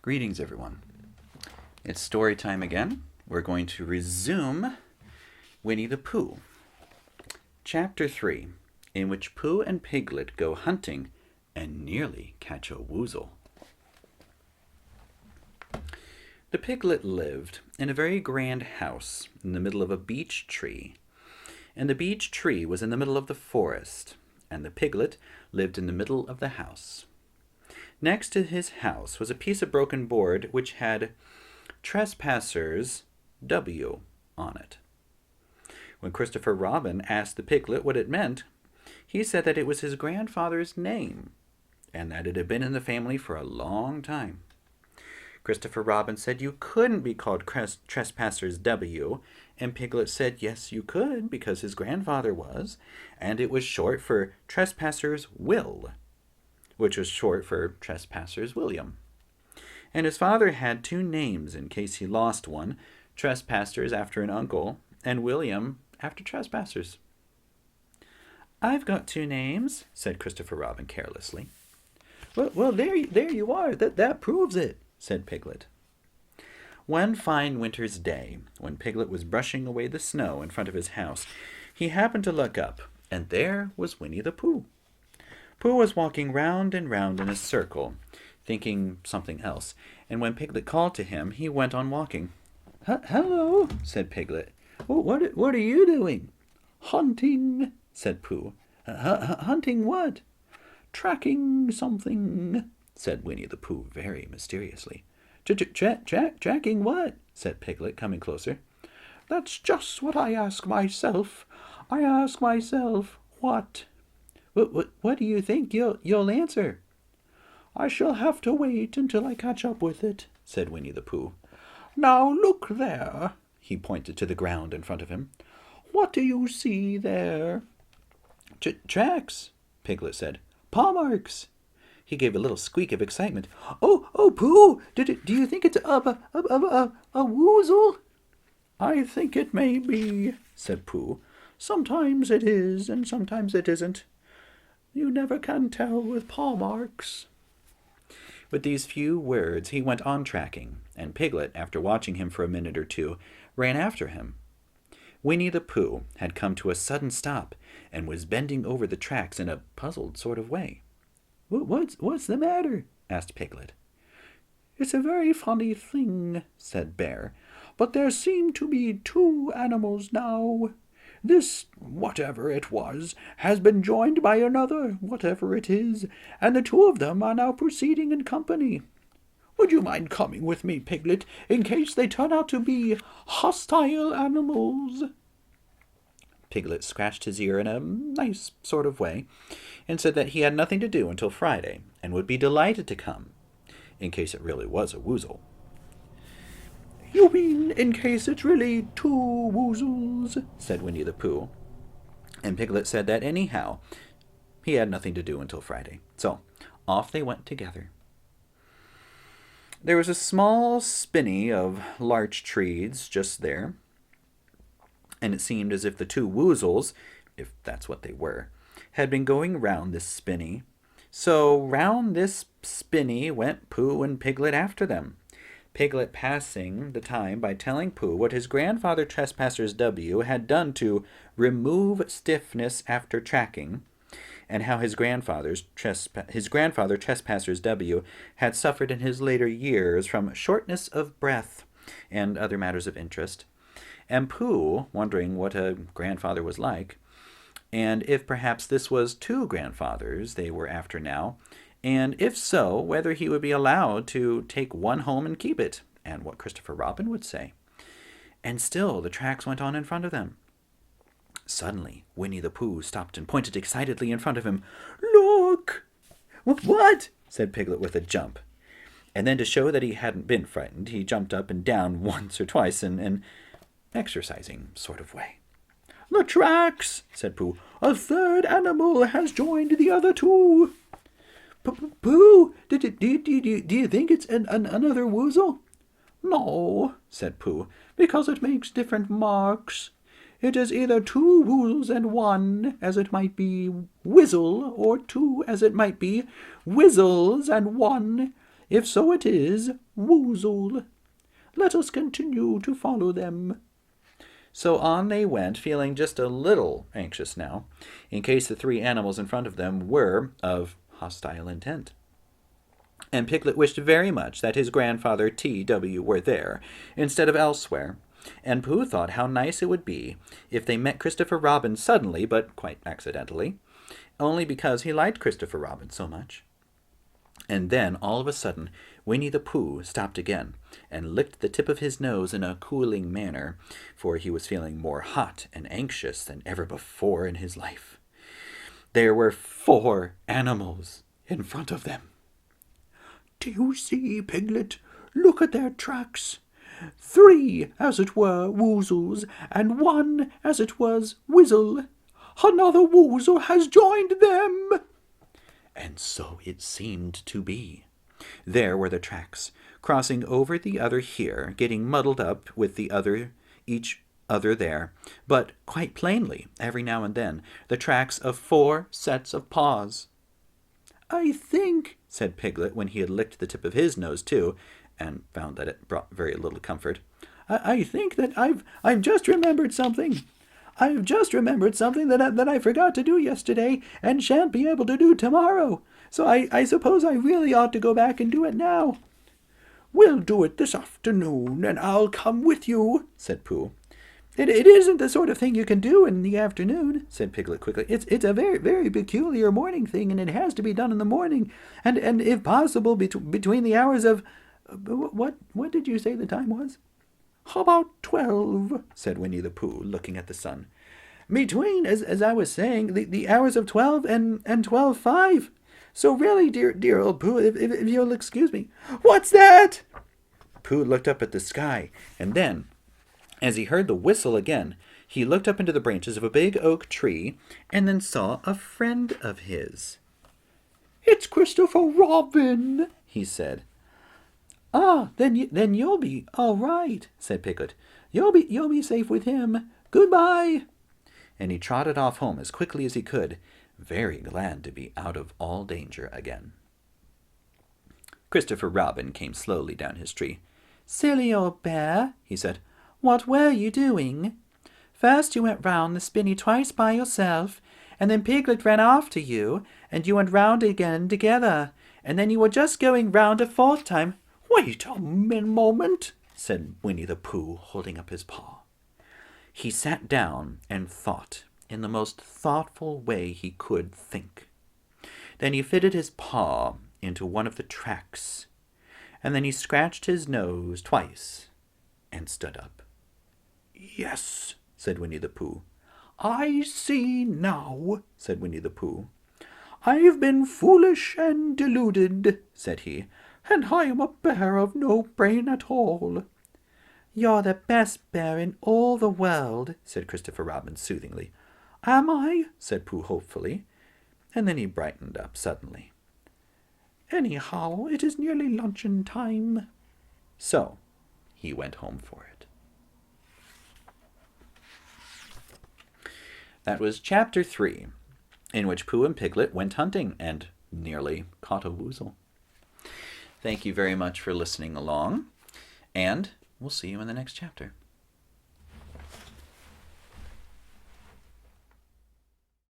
Greetings, everyone. It's story time again. We're going to resume Winnie-the-Pooh. Chapter 3, in which Pooh and Piglet go hunting and nearly catch a woozle. The piglet lived in a very grand house in the middle of a beech tree. And the beech tree was in the middle of the forest, and the piglet lived in the middle of the house. Next to his house was a piece of broken board which had Trespassers W on it. When Christopher Robin asked the piglet what it meant, he said that it was his grandfather's name, and that it had been in the family for a long time. Christopher Robin said you couldn't be called Trespassers W, and Piglet said yes you could, because his grandfather was, and it was short for Trespassers Will, which was short for Trespassers William. And his father had two names in case he lost one, Trespassers after an uncle, and William after Trespassers. "I've got two names," said Christopher Robin carelessly. Well, there you are. That proves it," said Piglet. One fine winter's day, when Piglet was brushing away the snow in front of his house, he happened to look up, and there was Winnie-the-Pooh. Pooh was walking round and round in a circle, thinking something else, and when Piglet called to him, he went on walking. "Hello," said Piglet. What are you doing?" "Hunting," said Pooh. Hunting what?" "Tracking something," said Winnie-the-Pooh very mysteriously. Tracking what?" said Piglet, coming closer. "That's just what I ask myself. I ask myself, what?" What do you think you'll answer?" "I shall have to wait until I catch up with it," said Winnie-the-Pooh. "Now look there." He pointed to the ground in front of him. "What do you see there?" Tracks," Piglet said. "Paw marks." He gave a little squeak of excitement. Oh, Pooh! Do you think it's a woozle?" "I think it may be," said Pooh. "Sometimes it is, and sometimes it isn't. You never can tell with paw marks." With these few words he went on tracking, and Piglet, after watching him for a minute or two, ran after him. Winnie-the-Pooh had come to a sudden stop, and was bending over the tracks in a puzzled sort of way. What's the matter?" asked Piglet. "It's a very funny thing," said Bear, "but there seem to be two animals now. This, whatever it was, has been joined by another, whatever it is, and the two of them are now proceeding in company. Would you mind coming with me, Piglet, in case they turn out to be hostile animals?" Piglet scratched his ear in a nice sort of way, and said that he had nothing to do until Friday, and would be delighted to come, in case it really was a woozle. "You mean in case it's really two woozles?" said Winnie-the-Pooh. And Piglet said that anyhow, he had nothing to do until Friday. So off they went together. There was a small spinney of larch trees just there, and it seemed as if the two woozles, if that's what they were, had been going round this spinney. So round this spinney went Pooh and Piglet after them. Piglet passing the time by telling Pooh what his grandfather Trespassers W had done to remove stiffness after tracking, and how his grandfather Trespassers W had suffered in his later years from shortness of breath and other matters of interest, and Pooh wondering what a grandfather was like, and if perhaps this was two grandfathers they were after now, and if so, whether he would be allowed to take one home and keep it, and what Christopher Robin would say. And still the tracks went on in front of them. Suddenly Winnie-the-Pooh stopped and pointed excitedly in front of him. "Look!" "What?" said Piglet with a jump. And then, to show that he hadn't been frightened, he jumped up and down once or twice in an exercising sort of way. "The tracks!" said Pooh. "A third animal has joined the other two." "Pooh, do you think it's another woozle?" "No," said Pooh, "because it makes different marks. It is either two woozles and one, as it might be Whizzle, or two, as it might be Whizzles and one. If so it is, woozle. Let us continue to follow them. So on they went, feeling just a little anxious now, in case the three animals in front of them were of hostile intent. And Piglet wished very much that his grandfather T.W. were there, instead of elsewhere, and Pooh thought how nice it would be if they met Christopher Robin suddenly, but quite accidentally, only because he liked Christopher Robin so much. And then, all of a sudden, Winnie-the-Pooh stopped again and licked the tip of his nose in a cooling manner, for he was feeling more hot and anxious than ever before in his life. There were 4 animals in front of them. Do you see, Piglet? Look at their tracks. 3, as it were, woozles, and 1, as it was, whizzle. Another woozle has joined them. And so it seemed to be. There were the tracks, crossing over the other here, getting muddled up with the other, each other there, but quite plainly, every now and then, the tracks of 4 sets of paws. I think, said Piglet, when he had licked the tip of his nose too, and found that it brought very little comfort. I think that I've just remembered something. I've just remembered something that I forgot to do yesterday and shan't be able to do tomorrow. So I suppose I really ought to go back and do it now. We'll do it this afternoon, and I'll come with you, said Pooh. It isn't the sort of thing you can do in the afternoon, said Piglet quickly. It's a very, very peculiar morning thing, and it has to be done in the morning, and if possible, between the hours of... What did you say the time was? How about 12, said Winnie-the-Pooh, looking at the sun. Between, as I was saying, the hours of 12 and 12:05. So really, dear old Pooh, if you'll excuse me. What's that? Pooh looked up at the sky, and then, as he heard the whistle again, he looked up into the branches of a big oak tree, and then saw a friend of his. It's Christopher Robin, he said. Ah, then you'll be all right, said Piglet. You'll be safe with him. Goodbye. And he trotted off home as quickly as he could, very glad to be out of all danger again. Christopher Robin came slowly down his tree. Silly old bear, he said. What were you doing? First you went round the spinney twice by yourself, and then Piglet ran after you, and you went round again together, and then you were just going round a 4th time. Wait a moment, said Winnie-the-Pooh, holding up his paw. He sat down and thought, in the most thoughtful way he could think. Then he fitted his paw into one of the tracks, and then he scratched his nose twice and stood up. Yes, said Winnie-the-Pooh. I see now, said Winnie-the-Pooh. I've been foolish and deluded, said he, and I am a bear of no brain at all. You're the best bear in all the world, said Christopher Robin soothingly. Am I? said Pooh hopefully, and then he brightened up suddenly. Anyhow, it is nearly luncheon time. So he went home for it. That was Chapter 3, in which Pooh and Piglet went hunting and nearly caught a woozle. Thank you very much for listening along, and we'll see you in the next chapter.